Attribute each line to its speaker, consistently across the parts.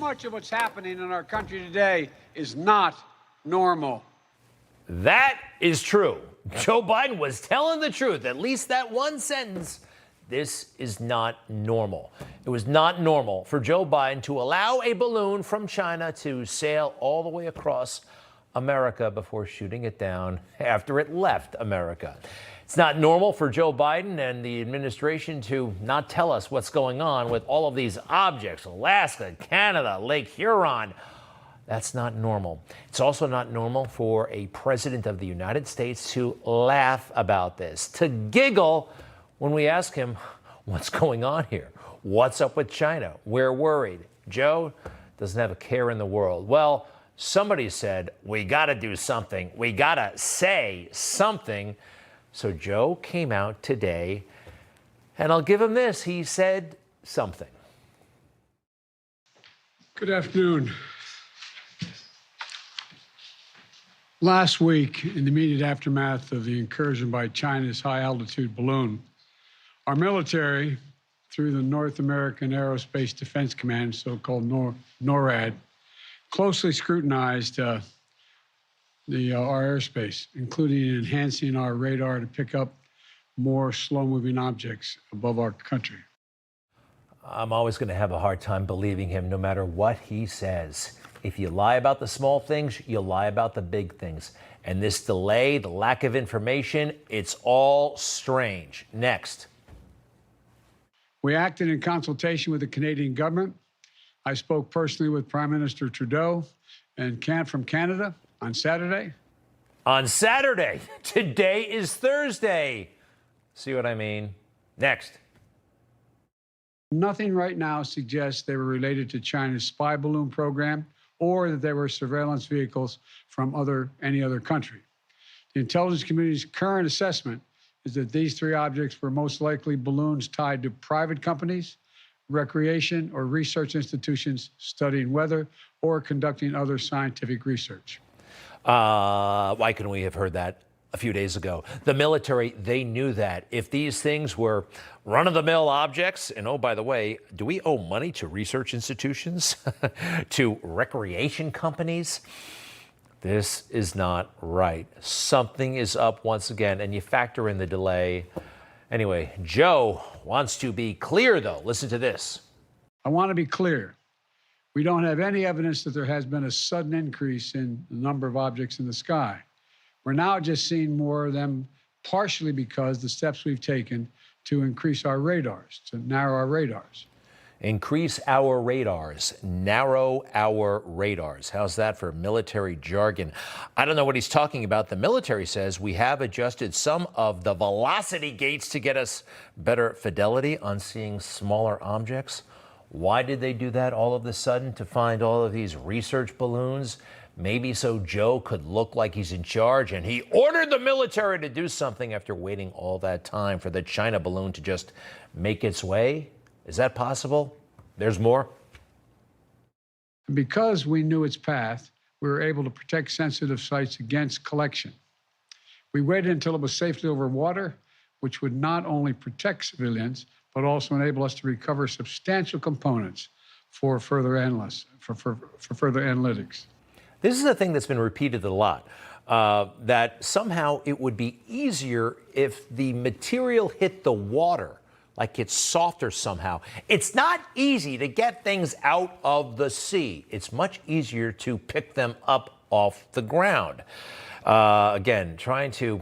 Speaker 1: much of what's happening in our country today is not normal.
Speaker 2: That is true. Joe Biden was telling the truth, at least that one sentence. This is not normal. It was not normal for Joe Biden to allow a balloon from China to sail all the way across America before shooting it down after it left America. It's not normal for Joe Biden and the administration to not tell us what's going on with all of these objects, Alaska, Canada, Lake Huron. That's not normal. It's also not normal for a president of the United States to laugh about this, to giggle when we ask him, what's going on here? What's up with China? We're worried. Joe doesn't have a care in the world. Well, somebody said, we got to do something. We got to say something. So Joe came out today, and I'll give him this. He said something.
Speaker 1: Good afternoon. Last week, in the immediate aftermath of the incursion by China's high-altitude balloon, our military, through the North American Aerospace Defense Command, so-called NORAD, closely scrutinized our airspace, including enhancing our radar to pick up more slow-moving objects above our country.
Speaker 2: I'm always going to have a hard time believing him no matter what he says. If you lie about the small things, you lie about the big things. And this delay, the lack of information, it's all strange. Next.
Speaker 1: We acted in consultation with the Canadian government. I spoke personally with Prime Minister Trudeau and from Canada on Saturday.
Speaker 2: On Saturday. Today is Thursday. See what I mean? Next.
Speaker 1: Nothing right now suggests they were related to China's spy balloon program or that they were surveillance vehicles from any other country. The intelligence community's current assessment is that these three objects were most likely balloons tied to private companies, recreation or research institutions studying weather or conducting other scientific research.
Speaker 2: Why couldn't we have heard that a few days ago? The military, they knew that. If these things were run-of-the-mill objects, and oh, by the way, do we owe money to research institutions, to recreation companies? This is not right. Something is up once again, and you factor in the delay. Anyway, Joe wants to be clear, though. Listen to this.
Speaker 1: I want to be clear. We don't have any evidence that there has been a sudden increase in the number of objects in the sky. We're now just seeing more of them, partially because the steps we've taken to increase our radars, to narrow our radars.
Speaker 2: Increase our radars, narrow our radars. How's that for military jargon? I don't know what he's talking about. The military says we have adjusted some of the velocity gates to get us better fidelity on seeing smaller objects. Why did they do that all of a sudden? To find all of these research balloons? Maybe so Joe could look like he's in charge, and he ordered the military to do something after waiting all that time for the China balloon to just make its way. Is that possible? There's more.
Speaker 1: Because we knew its path, we were able to protect sensitive sites against collection. We waited until it was safely over water, which would not only protect civilians, but also enable us to recover substantial components for further analysis, for further analytics.
Speaker 2: This is a thing that's been repeated a lot, that somehow it would be easier if the material hit the water, like it's softer somehow. It's not easy to get things out of the sea. It's much easier to pick them up off the ground. Again, trying to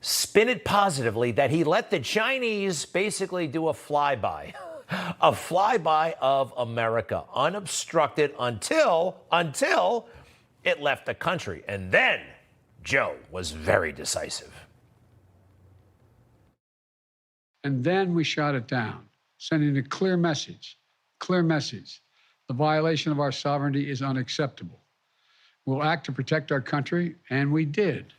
Speaker 2: spin it positively that he let the Chinese basically do a flyby of America, unobstructed until it left the country. And then Joe was very decisive.
Speaker 1: And then we shot it down, sending a clear message. The violation of our sovereignty is unacceptable. We'll act to protect our country, and we did.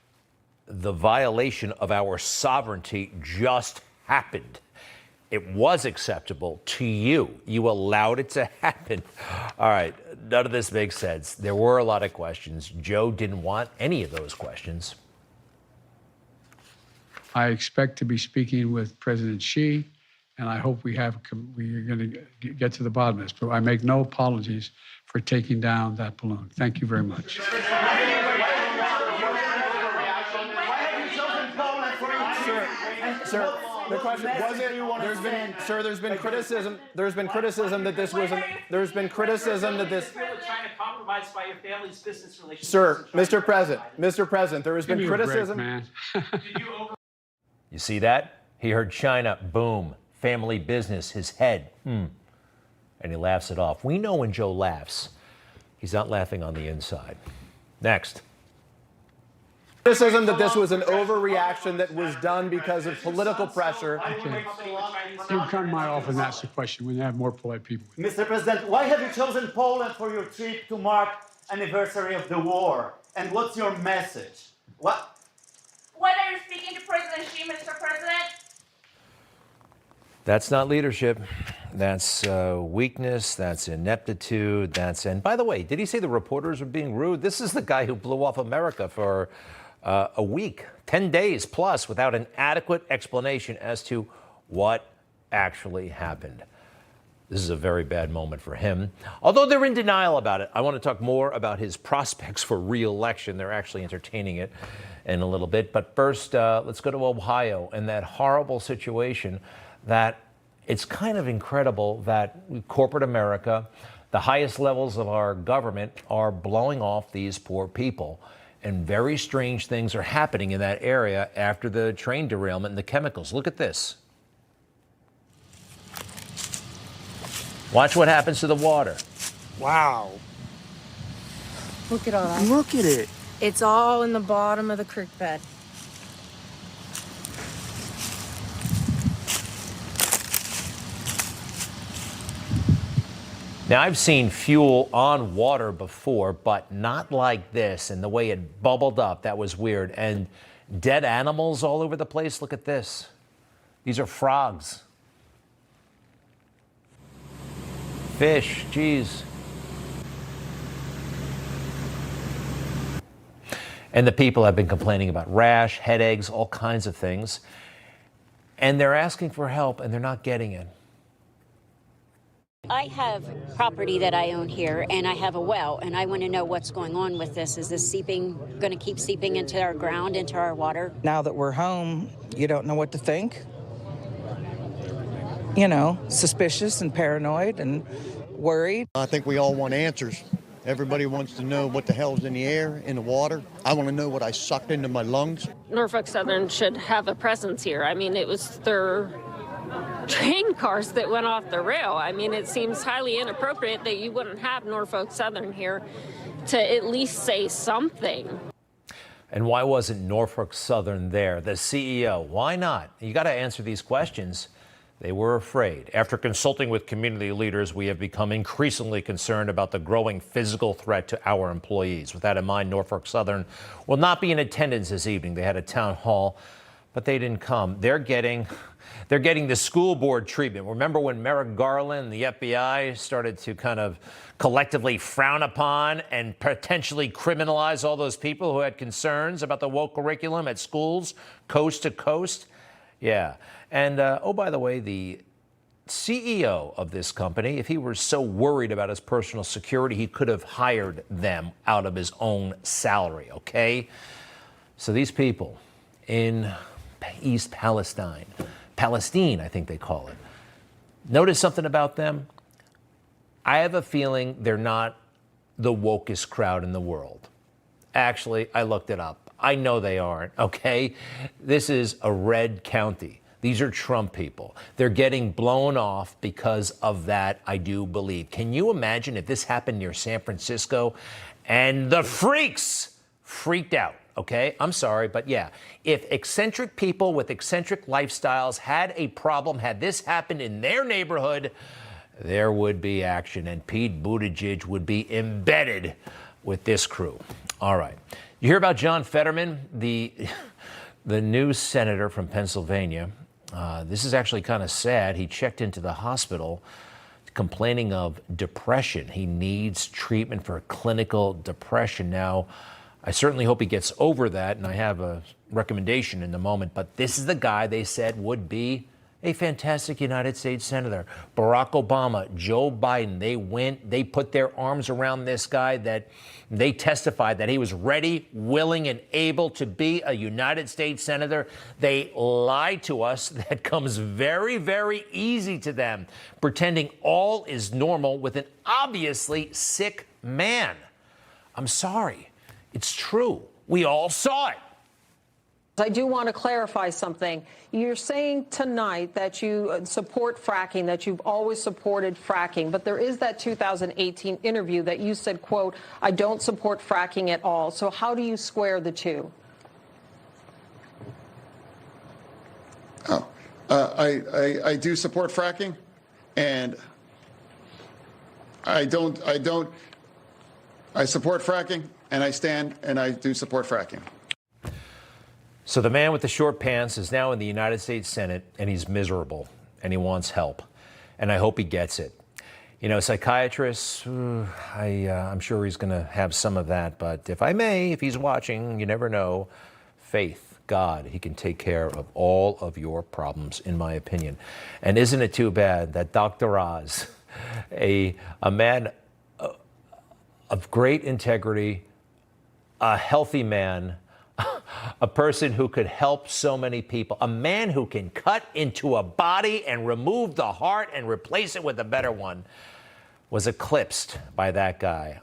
Speaker 2: The violation of our sovereignty just happened. It was acceptable to you. You allowed it to happen. All right, none of this makes sense. There were a lot of questions. Joe didn't want any of those questions.
Speaker 1: I expect to be speaking with President Xi and I hope we are going to get to the bottom of this. But I make no apologies for taking down that balloon. Thank you very much.
Speaker 3: Sir, the question was it? There's been criticism. There's been criticism that this wasn't. There's been criticism that this.
Speaker 4: Trying to compromise by your family's business relations.
Speaker 3: Sir, Mr. President, there has been criticism.
Speaker 1: Break, man.
Speaker 2: You see that? He heard China, boom, family business, his head, and he laughs it off. We know when Joe laughs, he's not laughing on the inside. Next.
Speaker 3: Criticism that this was an overreaction that was done because of political pressure.
Speaker 1: Okay. You come to my office and ask the question when you have more polite people.
Speaker 5: Mr. President, why have you chosen Poland for your trip to mark anniversary of the war? And what's your message? What?
Speaker 6: When are you speaking to President Xi, Mr. President?
Speaker 2: That's not leadership. That's weakness. That's ineptitude. And by the way, did he say the reporters were being rude? This is the guy who blew off America for a week, 10 days plus, without an adequate explanation as to what actually happened. This is a very bad moment for him. Although they're in denial about it, I want to talk more about his prospects for re-election. They're actually entertaining it in a little bit. But first, let's go to Ohio and that horrible situation that it's kind of incredible that corporate America, the highest levels of our government, are blowing off these poor people. And very strange things are happening in that area after the train derailment and the chemicals. Look at this. Watch what happens to the water.
Speaker 7: Wow.
Speaker 8: Look at all that.
Speaker 7: Look at it.
Speaker 8: It's all in the bottom of the creek bed.
Speaker 2: Now, I've seen fuel on water before, but not like this. And the way it bubbled up, that was weird. And dead animals all over the place. Look at this. These are frogs. Fish, geez. And the people have been complaining about rash, headaches, all kinds of things. And they're asking for help, and they're not getting it.
Speaker 9: I have property that I own here, and I have a well, and I want to know what's going on with this. Is this going to keep seeping into our ground, into our water?
Speaker 7: Now that we're home, you don't know what to think. You know, suspicious and paranoid and worried.
Speaker 10: I think we all want answers. Everybody wants to know what the hell's in the air, in the water. I want to know what I sucked into my lungs.
Speaker 11: Norfolk Southern should have a presence here. I mean, it was their train cars that went off the rail. I mean, it seems highly inappropriate that you wouldn't have Norfolk Southern here to at least say something.
Speaker 2: And why wasn't Norfolk Southern there? The CEO, why not? You got to answer these questions. They were afraid. After consulting with community leaders, we have become increasingly concerned about the growing physical threat to our employees. With that in mind, Norfolk Southern will not be in attendance this evening. They had a town hall, but they didn't come. They're getting the school board treatment. Remember when Merrick Garland and the FBI started to kind of collectively frown upon and potentially criminalize all those people who had concerns about the woke curriculum at schools coast to coast? Yeah. And, oh, by the way, the CEO of this company, if he were so worried about his personal security, he could have hired them out of his own salary, okay? So these people in East Palestine, I think they call it, notice something about them? I have a feeling they're not the wokest crowd in the world. Actually, I looked it up. I know they aren't, okay? This is a red county. These are Trump people. They're getting blown off because of that, I do believe. Can you imagine if this happened near San Francisco and the freaks freaked out, okay? I'm sorry, but yeah. If eccentric people with eccentric lifestyles had a problem, had this happened in their neighborhood, there would be action, and Pete Buttigieg would be embedded with this crew. All right. You hear about John Fetterman, the new senator from Pennsylvania. This is actually kind of sad. He checked into the hospital complaining of depression. He needs treatment for clinical depression. Now, I certainly hope he gets over that, and I have a recommendation in a moment. But this is the guy they said would be a fantastic United States senator. Barack Obama, Joe Biden, they put their arms around this guy, that they testified that he was ready, willing, and able to be a United States senator. They lied to us. That comes very, very easy to them, pretending all is normal with an obviously sick man. I'm sorry. It's true. We all saw it.
Speaker 12: I do want to clarify something. You're saying tonight that you support fracking, that you've always supported fracking, but there is that 2018 interview that you said, quote, I don't support fracking at all. So how do you square the two?
Speaker 3: I do support fracking, and I support fracking, and I do support fracking.
Speaker 2: So the man with the short pants is now in the United States Senate, and he's miserable, and he wants help. And I hope he gets it. You know, psychiatrists, I'm sure he's going to have some of that. But if I may, if he's watching, you never know, faith, God, he can take care of all of your problems, in my opinion. And isn't it too bad that Dr. Oz, a man of great integrity, a healthy man, a person who could help so many people, a man who can cut into a body and remove the heart and replace it with a better one, was eclipsed by that guy.